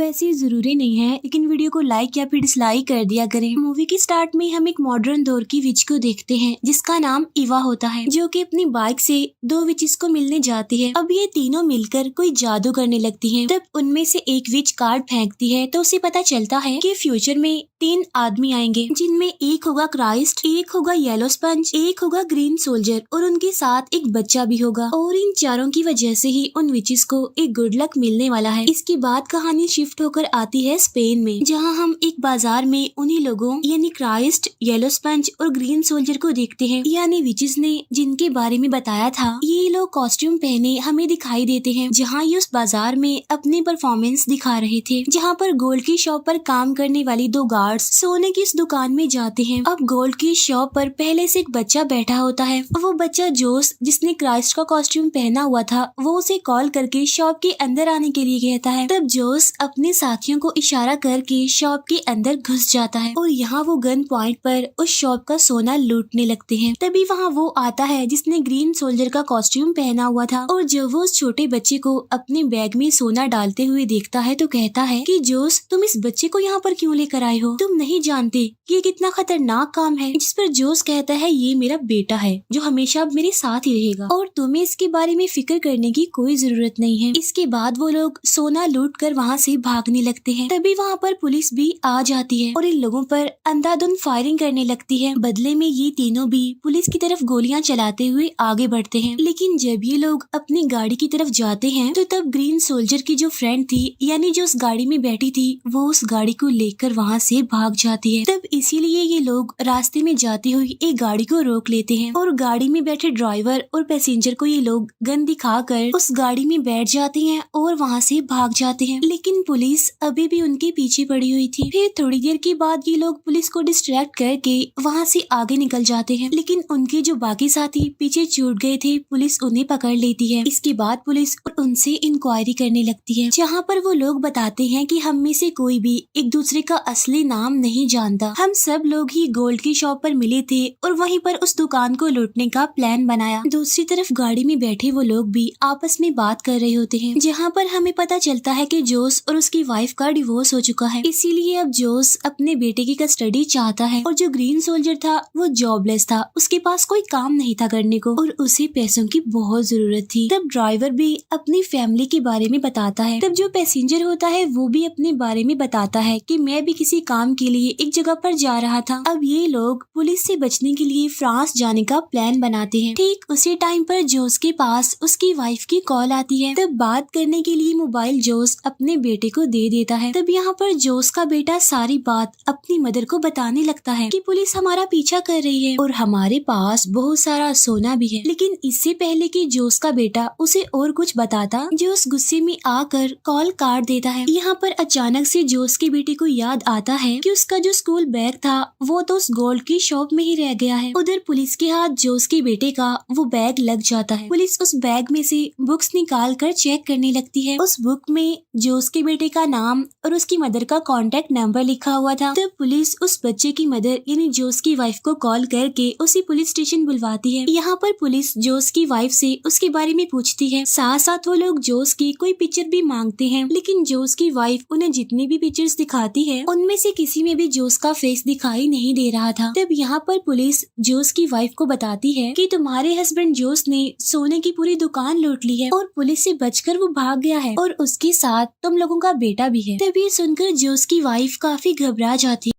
वैसे जरूरी नहीं है, लेकिन वीडियो को लाइक या फिर डिसलाइक कर दिया करें। मूवी की स्टार्ट में हम एक मॉडर्न दौर की विच को देखते हैं जिसका नाम इवा होता है, जो कि अपनी बाइक से दो विचेस को मिलने जाती है। अब ये तीनों मिलकर कोई जादू करने लगती हैं। तब उनमें से एक विच कार्ड फेंकती है तो उसे पता चलता है कि फ्यूचर में 3 आदमी आएंगे, जिनमें एक होगा क्राइस्ट, एक होगा येलो स्पंज, एक होगा ग्रीन सोल्जर और उनके साथ एक बच्चा भी होगा। और इन चारों की वजह से ही उन विचेस को एक गुड लक मिलने वाला है। इसके बाद कहानी शिफ्ट होकर आती है स्पेन में, जहां हम एक बाजार में उन्हीं लोगों यानी क्राइस्ट, येलो स्पंज और ग्रीन सोल्जर को देखते हैं, यानी विचेस ने जिनके बारे में बताया था। ये लोग कॉस्ट्यूम पहने हमें दिखाई देते हैं, जहाँ ये उस बाजार में अपने परफॉर्मेंस दिखा रहे थे। जहाँ पर गोल्ड की शॉप पर काम करने वाली 2 गार्ड्स सोने की इस दुकान में जाते हैं। अब गोल्ड की शॉप पर पहले से एक बच्चा बैठा होता है। वो बच्चा जोस, जिसने क्राइस्ट का कॉस्ट्यूम पहना हुआ था, वो उसे कॉल करके शॉप के अंदर आने के लिए कहता है। तब जोस अपने साथियों को इशारा करके शॉप के अंदर घुस जाता है और यहाँ वो गन पॉइंट पर उस शॉप का सोना लूटने लगते हैं। तभी वहाँ वो आता है जिसने ग्रीन सोल्जर का कॉस्ट्यूम पहना हुआ था, और जब वो उस छोटे बच्चे को अपने बैग में सोना डालते हुए देखता है तो कहता है कि जोस, तुम इस बच्चे को यहाँ पर क्यों लेकर आए हो? तुम नहीं जानते ये कितना खतरनाक काम है। जिस पर जोस कहता है, ये मेरा बेटा है जो हमेशा अब मेरे साथ ही रहेगा और तुम्हें इसके बारे में फिक्र करने की कोई जरूरत नहीं है। इसके बाद वो लोग सोना लूट कर वहाँ से भागने लगते हैं। तभी वहाँ पर पुलिस भी आ जाती है और इन लोगों पर अंधाधुंध फायरिंग करने लगती है। बदले में ये तीनों भी पुलिस की तरफ गोलियां चलाते हुए आगे बढ़ते हैं। लेकिन जब ये लोग अपनी गाड़ी की तरफ जाते हैं तो तब ग्रीन सोल्जर की जो फ्रेंड थी, यानी जो उस गाड़ी में बैठी थी, वो उस गाड़ी को लेकर वहाँ से भाग जाती है। तब इसीलिए ये लोग रास्ते में जाती हुई एक गाड़ी को रोक लेते हैं और गाड़ी में बैठे ड्राइवर और पैसेंजर को ये लोग गन दिखाकर उस गाड़ी में बैठ जाते हैं और वहाँ से भाग जाते हैं। लेकिन पुलिस अभी भी उनके पीछे पड़ी हुई थी। फिर थोड़ी देर के बाद ये लोग पुलिस को डिस्ट्रैक्ट करके वहाँ से आगे निकल जाते हैं, लेकिन उनके जो बाकी साथी पीछे छूट गए थे, पुलिस उन्हें पकड़ लेती है। इसके बाद पुलिस उनसे इंक्वायरी करने लगती है, जहाँ पर वो लोग बताते हैं कि हम में से कोई भी एक दूसरे का असली नाम नहीं जानता। हम सब लोग ही गोल्ड की शॉप पर मिले थे और वहीं पर उस दुकान को लूटने का प्लान बनाया। दूसरी तरफ गाड़ी में बैठे वो लोग भी आपस में बात कर रहे होते हैं, जहाँ पर हमें पता चलता है कि जोस और उसकी वाइफ का डिवोर्स हो चुका है। इसीलिए अब जोस अपने बेटे की कस्टडी चाहता है, और जो ग्रीन सोल्जर था वो जॉबलेस था, उसके पास कोई काम नहीं था करने को और उसे पैसों की बहुत जरूरत थी। तब ड्राइवर भी अपनी फैमिली के बारे में बताता है। तब जो पैसेंजर होता है वो भी अपने बारे में बताता है कि मैं भी किसी काम के लिए एक जगह पर जा रहा था। अब ये लोग पुलिस से बचने के लिए फ्रांस जाने का प्लान बनाते हैं। ठीक उसी टाइम पर जोस के पास उसकी वाइफ की कॉल आती है। तब बात करने के लिए मोबाइल जोस अपने बेटे को दे देता है। तब यहाँ पर जोस का बेटा सारी बात अपनी मदर को बताने लगता है कि पुलिस हमारा पीछा कर रही है और हमारे पास बहुत सारा सोना भी है। लेकिन इससे पहले कि जोस का बेटा उसे और कुछ बताता, जोस गुस्से में आकर कॉल काट देता है। यहाँ पर अचानक से जोस के बेटे को याद आता है कि उसका जो स्कूल बैग था वो तो उस गोल्ड की शॉप में ही रह गया है। उधर पुलिस के हाथ जोस के बेटे का वो बैग लग जाता है। पुलिस उस बैग में से बुक्स निकाल कर चेक करने लगती है। उस बुक में जोस के बेटे का नाम और उसकी मदर का कॉन्टेक्ट नंबर लिखा हुआ था। तब पुलिस उस बच्चे की मदर यानी जोस की वाइफ को कॉल करके उसी पुलिस स्टेशन बुलवाती है। यहाँ पर पुलिस जोस की वाइफ से उसके बारे में पूछती है। साथ साथ वो लोग जोस की कोई पिक्चर भी मांगते हैं, लेकिन जोस की वाइफ उन्हें जितनी भी पिक्चर्स दिखाती है उनमें से किसी में भी जोस का फेस दिखाई नहीं दे रहा था। तब यहाँ पर पुलिस जोस की वाइफ को बताती है कि तुम्हारे हस्बैंड जोस ने सोने की पूरी दुकान लूट ली है और पुलिस से बचकर वो भाग गया है और उसके साथ तुम लोगों का बेटा भी है। तब ये सुनकर जोस की वाइफ काफी घबरा जाती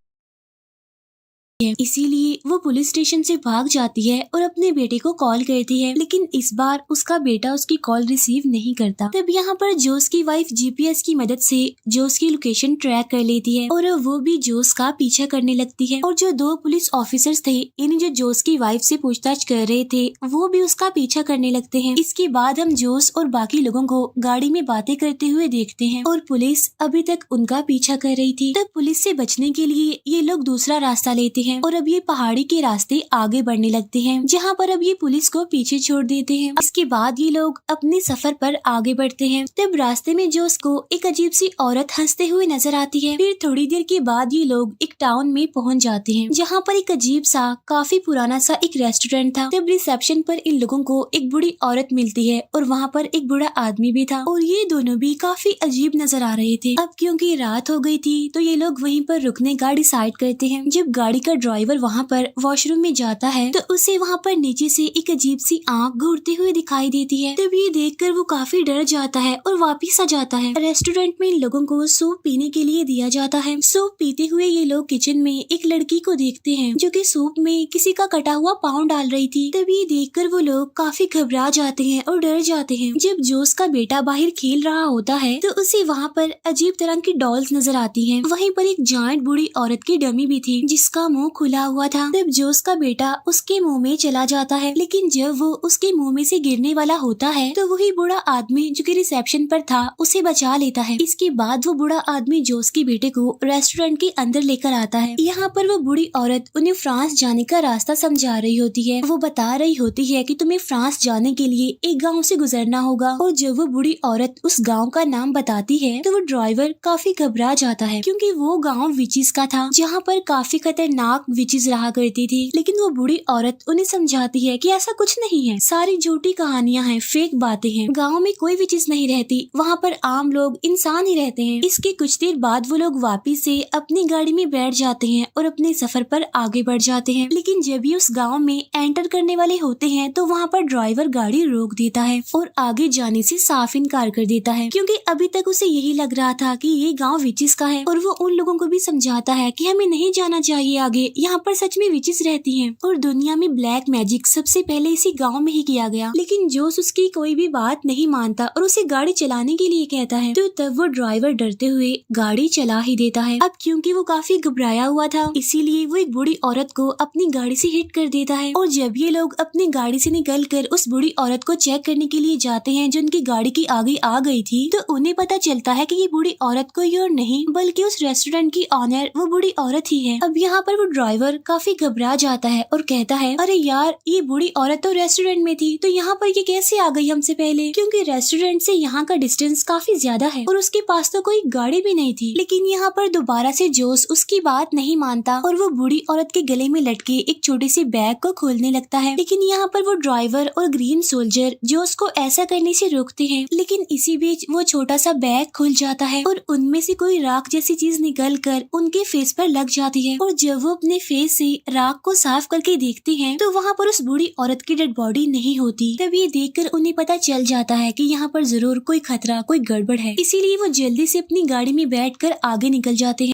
है, इसीलिए वो पुलिस स्टेशन से भाग जाती है और अपने बेटे को कॉल करती है, लेकिन इस बार उसका बेटा उसकी कॉल रिसीव नहीं करता। तब यहाँ पर जोस की वाइफ जीपीएस की मदद से जोस की लोकेशन ट्रैक कर लेती है और वो भी जोस का पीछा करने लगती है। और जो 2 पुलिस ऑफिसर्स थे, यानी जो जोस की वाइफ से पूछताछ कर रहे थे, वो भी उसका पीछा करने लगते हैं। इसके बाद हम जोस और बाकी लोगों को गाड़ी में बातें करते हुए देखते हैं और पुलिस अभी तक उनका पीछा कर रही थी। तब पुलिस से बचने के लिए ये लोग दूसरा रास्ता लेते हैं। हैं और अब ये पहाड़ी के रास्ते आगे बढ़ने लगते हैं, जहाँ पर अब ये पुलिस को पीछे छोड़ देते हैं। इसके बाद ये लोग अपने सफर पर आगे बढ़ते हैं। तब रास्ते में जोस को एक अजीब सी औरत हंसते हुए नजर आती है। फिर थोड़ी देर के बाद ये लोग एक टाउन में पहुंच जाते हैं, जहाँ पर एक अजीब सा काफी पुराना सा एक रेस्टोरेंट था। तब रिसेप्शन पर इन लोगों को एक बूढ़ी औरत मिलती है और वहाँ पर एक बूढ़ा आदमी भी था और ये दोनों भी काफी अजीब नजर आ रहे थे। अब क्योंकि रात हो गई थी तो ये लोग वहीं पर रुकने का डिसाइड करते हैं। जब गाड़ी का ड्राइवर वहाँ पर वॉशरूम में जाता है तो उसे वहाँ पर नीचे से एक अजीब सी आंख घूरते हुए दिखाई देती है। तब ये देखकर वो काफी डर जाता है और वापिस आ जाता है। रेस्टोरेंट में इन लोगों को सूप पीने के लिए दिया जाता है। सूप पीते हुए ये लोग किचन में एक लड़की को देखते हैं जो कि सूप में किसी का कटा हुआ पाँव डाल रही थी। तब ये देखकर वो लोग काफी घबरा जाते हैं और डर जाते हैं। जब जोस का बेटा बाहर खेल रहा होता है तो उसे वहाँ पर अजीब तरह की डॉल्स नजर आती हैं। वहीं पर एक जायंट बूढ़ी औरत की डमी भी थी जिसका मुंह खुला हुआ था। तब जोस का बेटा उसके मुंह में चला जाता है, लेकिन जब वो उसके मुंह में से गिरने वाला होता है तो वही बूढ़ा आदमी जो कि रिसेप्शन पर था उसे बचा लेता है। इसके बाद वो बूढ़ा आदमी जोस के बेटे को रेस्टोरेंट के अंदर लेकर आता है। यहाँ पर वो बूढ़ी औरत उन्हें फ्रांस जाने का रास्ता समझा रही होती है। वो बता रही होती है कि तुम्हें फ्रांस जाने के लिए एक गांव से गुजरना होगा और जब वो बूढ़ी औरत उस गांव का नाम बताती है तो वो ड्राइवर काफी घबरा जाता है, क्योंकि वो गांव विचिस का था जहाँ पर काफी खतरनाक विचिस रहा करती थी। लेकिन वो बूढ़ी औरत उन्हें समझाती है कि ऐसा कुछ नहीं है, सारी झूठी कहानियां हैं, फेक बातें हैं, गाँव में कोई विचिस नहीं रहती, वहाँ पर आम लोग इंसान ही रहते हैं। इसके कुछ देर बाद वो लोग वापिस से अपनी गाड़ी में बैठ जाते हैं और अपने सफर पर आगे बढ़ जाते हैं। लेकिन जब ये उस गांव में एंटर करने वाले होते हैं तो वहाँ पर ड्राइवर गाड़ी रोक देता है और आगे जाने से साफ इनकार कर देता है, क्योंकि अभी तक उसे यही लग रहा था कि ये गांव विचिस का है। और वो उन लोगों को भी समझाता है कि हमें नहीं जाना चाहिए आगे, यहाँ पर सच में विचिस रहती हैं और दुनिया में ब्लैक मैजिक सबसे पहले इसी गाँव में ही किया गया। लेकिन जोस उसकी कोई भी बात नहीं मानता और उसे गाड़ी चलाने के लिए कहता है। तो तब वो ड्राइवर डरते हुए गाड़ी चला ही देता है। अब क्योंकि वो काफी घबराया हुआ था इसीलिए वो एक बूढ़ी औरत को अपनी गाड़ी से हिट कर देता है। और जब ये लोग अपनी गाड़ी से निकलकर उस बूढ़ी औरत को चेक करने के लिए जाते हैं जो उनकी गाड़ी की आगे आ गई थी, तो उन्हें पता चलता है कि ये बूढ़ी औरत कोई और नहीं बल्कि उस रेस्टोरेंट की ऑनर वो बूढ़ी औरत ही है। अब यहाँ पर वो ड्राइवर काफी घबरा जाता है और कहता है, अरे यार ये बूढ़ी औरत तो रेस्टोरेंट में थी, तो यहाँ पर ये कैसे आ गई हमसे पहले, क्योंकि रेस्टोरेंट से यहाँ का डिस्टेंस काफी ज्यादा है और उसके पास तो कोई गाड़ी भी नहीं थी। लेकिन यहाँ पर दोबारा से जोस उसकी बात नहीं मानता और वो बूढ़ी औरत के गले में लटके एक छोटे से बैग को खोलने लगता है। लेकिन यहाँ पर वो ड्राइवर और ग्रीन सोल्जर जोस को ऐसा करने से रोकते हैं। लेकिन इसी बीच वो छोटा सा बैग खुल जाता है और उनमें से कोई राख जैसी चीज निकल कर उनके फेस पर लग जाती है। और जब वो अपने फेस से राख को साफ करके देखते हैं तो वहाँ पर उस बूढ़ी औरत की डेड बॉडी नहीं होती। तब ये देखकर उन्हें पता चल जाता है कि यहाँ पर जरूर कोई खतरा, कोई गड़बड़ है। इसीलिए वो जल्दी से अपनी गाड़ी में बैठकर आगे निकल जाते हैं।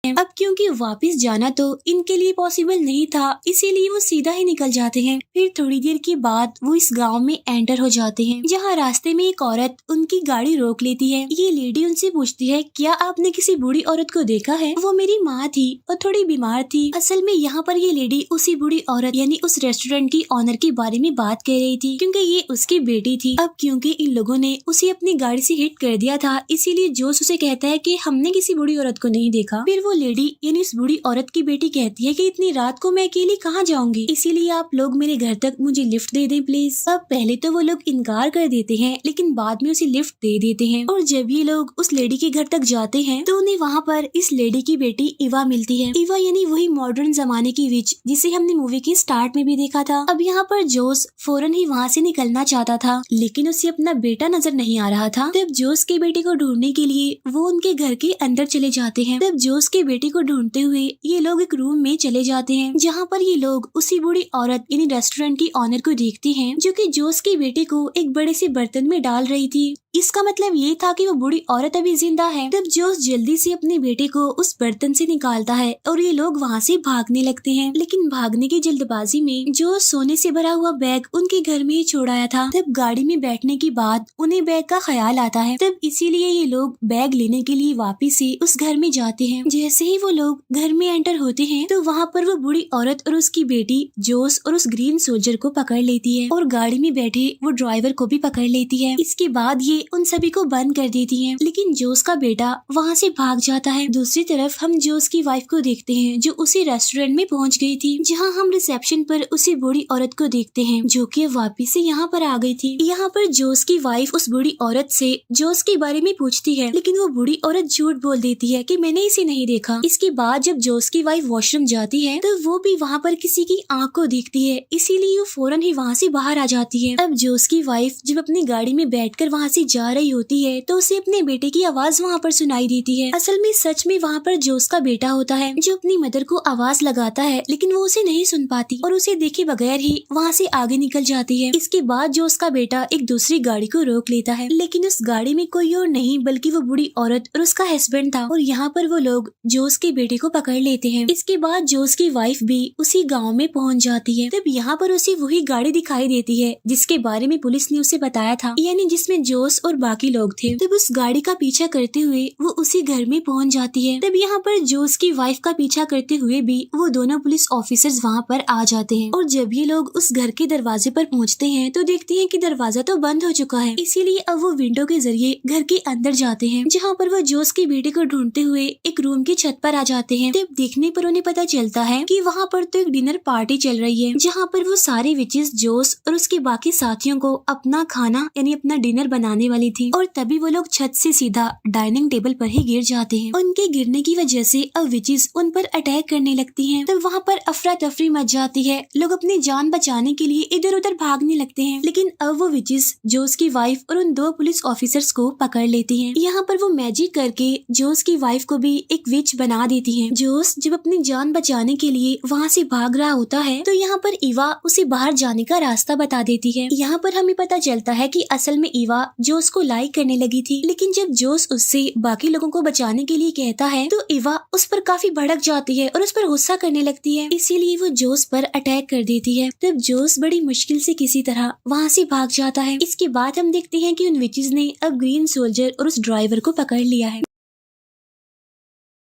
अब क्योंकि वापस जाना तो इनके लिए पॉसिबल नहीं था, इसीलिए वो सीधा ही निकल जाते हैं। फिर थोड़ी देर के बाद वो इस गांव में एंटर हो जाते हैं, जहां रास्ते में एक औरत उनकी गाड़ी रोक लेती है। ये लेडी उनसे पूछती है, क्या आपने किसी बूढ़ी औरत को देखा है? वो मेरी माँ थी और थोड़ी बीमार थी। असल में यहाँ पर ये लेडी उसी बूढ़ी औरत यानी उस रेस्टोरेंट की ऑनर के बारे में बात कर रही थी, क्योंकि ये उसकी बेटी थी। अब क्योंकि इन लोगों ने उसे अपनी गाड़ी से हिट कर दिया था, इसीलिए जोस उसे कहता है कि हमने किसी बूढ़ी औरत को नहीं देखा। फिर वो लेडी यानी इस बूढ़ी औरत की बेटी कहती है कि इतनी रात को मैं अकेली कहाँ जाऊंगी, इसीलिए आप लोग मेरे घर तक मुझे लिफ्ट दे दें प्लीज। अब पहले तो वो लोग इनकार कर देते हैं, लेकिन बाद में उसे लिफ्ट दे देते हैं। और जब ये लोग उस लेडी के घर तक जाते हैं तो उन्हें वहाँ पर इस लेडी की बेटी इवा मिलती है। इवा यानी वही मॉडर्न जमाने की विच जिसे हमने मूवी के स्टार्ट में भी देखा था। अब यहाँ पर जोस फौरन ही वहाँ से निकलना चाहता था, लेकिन उसे अपना बेटा नजर नहीं आ रहा था। तब जोस के बेटे को ढूंढने के लिए वो उनके घर के अंदर चले जाते हैं। तब जोस के बेटे को ढूंढते हुए ये लोग एक रूम में चले जाते हैं, जहाँ पर ये लोग उसी बूढ़ी औरत यानी रेस्टोरेंट की ऑनर को देखते हैं, जो कि जोस के बेटे को एक बड़े से बर्तन में डाल रही थी। इसका मतलब ये था कि वो बूढ़ी औरत अभी जिंदा है। तब जोस जल्दी से अपने बेटे को उस बर्तन से निकालता है और ये लोग वहाँ से भागने लगते हैं। लेकिन भागने की जल्दबाजी में जोस सोने से भरा हुआ बैग उनके घर में ही छोड़ आया था। तब गाड़ी में बैठने के बाद उन्हें बैग का ख्याल आता है, तब इसीलिए ये लोग बैग लेने के लिए वापिस से उस घर में जाते हैं। जैसे जैसे ही वो लोग घर में एंटर होते हैं तो वहाँ पर वो बूढ़ी औरत और उसकी बेटी जोस और उस ग्रीन सोल्जर को पकड़ लेती है और गाड़ी में बैठे वो ड्राइवर को भी पकड़ लेती है। इसके बाद ये उन सभी को बंद कर देती है, लेकिन जोस का बेटा वहाँ से भाग जाता है। दूसरी तरफ हम जोस की वाइफ को देखते हैं जो उसी रेस्टोरेंट में पहुँच गई थी, जहाँ हम रिसेप्शन पर उसी बूढ़ी औरत को देखते हैं जो कि वापिस से यहाँ पर आ गई थी। यहाँ पर जोस की वाइफ उस बूढ़ी औरत से जोस के बारे में पूछती है, लेकिन वो बूढ़ी औरत झूठ बोल देती है कि मैंने इसे नहीं देखा। इसके बाद जब जोस की वाइफ वॉशरूम जाती है तो वो भी वहाँ पर किसी की आंख को देखती है, इसीलिए वो फौरन ही वहाँ से बाहर आ जाती है। अब जोस की वाइफ जब अपनी गाड़ी में बैठकर वहाँ से जा रही होती है तो उसे अपने बेटे की आवाज वहाँ पर सुनाई देती है। असल में सच में वहाँ पर जोस का बेटा होता है जो अपनी मदर को आवाज लगाता है, लेकिन वो उसे नहीं सुन पाती और उसे देखे बगैर ही वहाँ से आगे निकल जाती है। इसके बाद जोस का बेटा एक दूसरी गाड़ी को रोक लेता है, लेकिन उस गाड़ी में कोई और नहीं बल्कि वो बूढ़ी औरत और उसका हस्बैंड था और यहाँ पर वो लोग जोस के बेटे को पकड़ लेते हैं। इसके बाद जोस की वाइफ भी उसी गाँव में पहुँच जाती है। तब यहाँ पर उसे वही गाड़ी दिखाई देती है जिसके बारे में पुलिस ने उसे बताया था, यानी जिसमें जोस और बाकी लोग थे। तब उस गाड़ी का पीछा करते हुए वो उसी घर में पहुंच जाती है। तब यहाँ पर जोस की वाइफ का पीछा करते हुए भी वो दोनों पुलिस ऑफिसर्स वहाँ पर आ जाते हैं और जब ये लोग उस घर के दरवाजे पर पहुँचते हैं तो देखते हैं कि दरवाजा तो बंद हो चुका है, इसीलिए अब वो विंडो के जरिए घर के अंदर जाते हैं, जहाँ पर वो जोस के बेटे को ढूंढते हुए एक रूम की छत पर आ जाते हैं। तब देखने पर उन्हें पता चलता है कि वहाँ पर तो एक डिनर पार्टी चल रही है, जहाँ पर वो सारे विचेस जोस और उसके बाकी साथियों को अपना खाना यानी अपना डिनर बनाने वाली थी और तभी वो लोग छत से सीधा डाइनिंग टेबल पर ही गिर जाते हैं। उनके गिरने की वजह से अब विचेस उन पर अटैक करने लगती हैं। तब वहाँ पर अफरा तफरी मच जाती है, लोग अपनी जान बचाने के लिए इधर उधर भागने लगते हैं, लेकिन अब वो विचेस जोस की वाइफ और उन दो पुलिस ऑफिसर्स को पकड़ लेती हैं। यहाँ पर वो मैजिक करके जोस की वाइफ को भी एक विच बना देती हैं। जोस जब अपनी जान बचाने के लिए वहाँ से भाग रहा होता है तो यहाँ पर ईवा उसे बाहर जाने का रास्ता बता देती है। यहाँ पर हमें पता चलता है कि असल में ईवा जोस को लाइक करने लगी थी, लेकिन जब जोस उससे बाकी लोगों को बचाने के लिए कहता है तो ईवा उस पर काफी भड़क जाती है और उस पर गुस्सा करने लगती है, इसीलिए वो जोस पर अटैक कर देती है। तब जोस बड़ी मुश्किल से किसी तरह वहाँ से भाग जाता है। इसके बाद हम देखते हैं कि उन विचेस ने अब ग्रीन सोल्जर और उस ड्राइवर को पकड़ लिया है।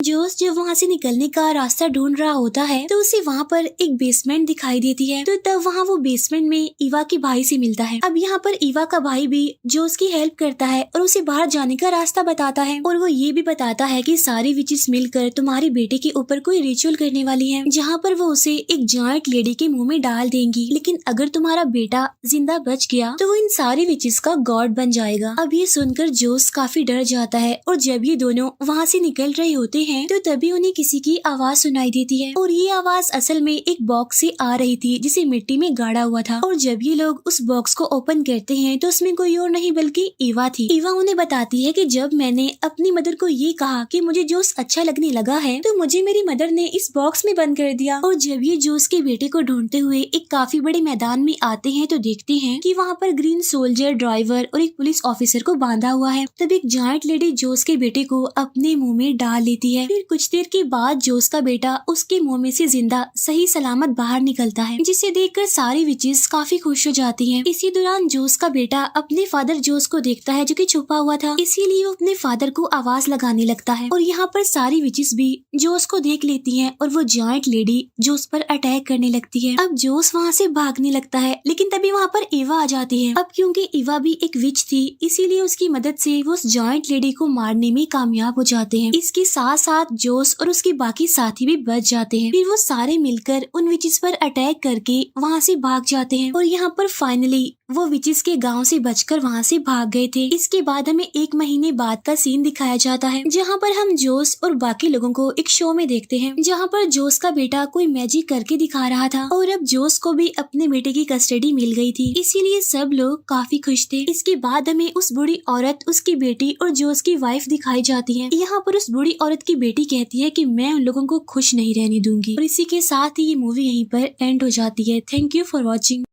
जोस जब वहाँ से निकलने का रास्ता ढूंढ रहा होता है तो उसे वहाँ पर एक बेसमेंट दिखाई देती है, तो तब वहाँ वो बेसमेंट में ईवा के भाई से मिलता है। अब यहाँ पर ईवा का भाई भी जोस की हेल्प करता है और उसे बाहर जाने का रास्ता बताता है और वो ये भी बताता है कि सारी विचेस मिलकर तुम्हारे बेटे के ऊपर कोई रिचुअल करने वाली है, जहाँ पर वो उसे एक जायंट लेडी के मुँह में डाल देंगी, लेकिन अगर तुम्हारा बेटा जिंदा बच गया तो वो इन सारी विचेस का गॉड बन जाएगा। अब ये सुनकर जोस काफी डर जाता है और जब ये दोनों वहाँ से निकल रहे होते हैं तो तभी उन्हें किसी की आवाज सुनाई देती है और ये आवाज असल में एक बॉक्स से आ रही थी जिसे मिट्टी में गाड़ा हुआ था। और जब ये लोग उस बॉक्स को ओपन करते हैं तो उसमें कोई और नहीं बल्कि ईवा थी। ईवा उन्हें बताती है कि जब मैंने अपनी मदर को ये कहा कि मुझे जोस अच्छा लगने लगा है तो मुझे मेरी मदर ने इस बॉक्स में बंद कर दिया। और जब ये जोस के बेटे को ढूंढते हुए एक काफी बड़े मैदान में आते हैं तो देखते हैं कि वहाँ पर ग्रीन सोल्जर, ड्राइवर और एक पुलिस ऑफिसर को बांधा हुआ है। तब एक जायंट लेडी जोस के बेटे को अपने मुँह में डाल लेती है। फिर कुछ देर के बाद जोस का बेटा उसके मुंह में से जिंदा सही सलामत बाहर निकलता है, जिसे देखकर सारी विचेस काफी खुश हो जाती हैं। इसी दौरान जोस का बेटा अपने फादर जोस को देखता है जो कि छुपा हुआ था, इसीलिए वो अपने फादर को आवाज लगाने लगता है और यहाँ पर सारी विचेस भी जोस को देख लेती हैं और वो जायंट लेडी जोस पर अटैक करने लगती है। अब जोस वहाँ से भागने लगता है, लेकिन तभी वहाँ पर ईवा आ जाती है। अब क्योंकि ईवा भी एक विच थी इसीलिए उसकी मदद से वो उस जायंट लेडी को मारने में कामयाब हो जाते हैं। इसके साथ साथ जोस और उसके बाकी साथी भी बच जाते हैं। फिर वो सारे मिलकर उन विचेस पर अटैक करके वहाँ से भाग जाते हैं और यहाँ पर फाइनली वो विचेस के गांव से बचकर वहाँ से भाग गए थे। इसके बाद हमें 1 महीने बाद का सीन दिखाया जाता है, जहाँ पर हम जोस और बाकी लोगों को एक शो में देखते हैं, जहाँ पर जोस का बेटा कोई मैजिक करके दिखा रहा था और अब जोस को भी अपने बेटे की कस्टडी मिल गई थी, इसीलिए सब लोग काफी खुश थे। इसके बाद हमें उस बूढ़ी औरत, उसकी बेटी और जोस की वाइफ दिखाई जाती है। यहाँ पर उस बूढ़ी औरत की बेटी कहती है कि मैं उन लोगों को खुश नहीं रहने दूंगी। और इसी के साथ ही ये मूवी यहीं पर एंड हो जाती है। Thank you for watching.